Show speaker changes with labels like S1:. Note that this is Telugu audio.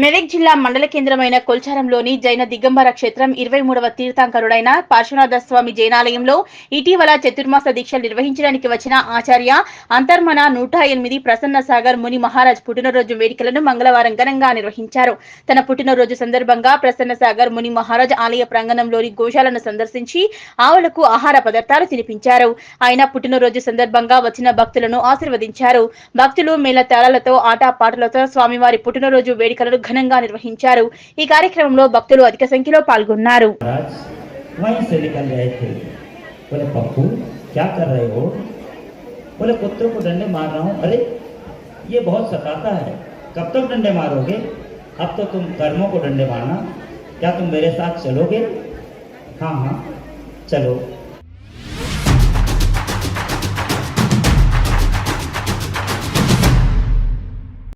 S1: మెదక్ జిల్లా మండల కేంద్రమైన కొల్చారంలోని జైన దిగంబర క్షేత్రం 23వ తీర్థంకరుడైన పార్శ్వనాథ స్వామి జైనాలయంలో ఇటీవల చతుర్మాస దీక్షలు నిర్వహించడానికి వచ్చిన ఆచార్య అంతర్మన 108 ప్రసన్న సాగర్ ముని మహారాజ్ పుట్టినరోజు వేడుకలను మంగళవారం ఘనంగా నిర్వహించారు. తన పుట్టినరోజు సందర్భంగా ప్రసన్న సాగర్ ముని మహారాజ్ ఆలయ ప్రాంగణంలోని గోశాలను సందర్శించి ఆవులకు ఆహార పదార్థాలు తినిపించారు. ఆయన పుట్టినరోజు సందర్భంగా వచ్చిన భక్తులను ఆశీర్వదించారు. భక్తులు మేళతాళాలతో ఆటపాటలతో స్వామివారి పుట్టినరోజు వేడుకలను ఘనంగా నిర్వహించారు. ఈ కార్యక్రమంలో భక్తులు అధిక సంఖ్యలో పాల్గొన్నారు.
S2: वहीं से निकल रहे थे, बोले पप्पू क्या कर रहे हो? बोले कुत्तों को डंडे मार रहा हूँ। अरे ये बहुत सताता है, कब तक डंडे मारोगे? अब तो तुम कर्मों को डंडे मारना, क्या तुम मेरे साथ चलोगे? हाँ हाँ चलो।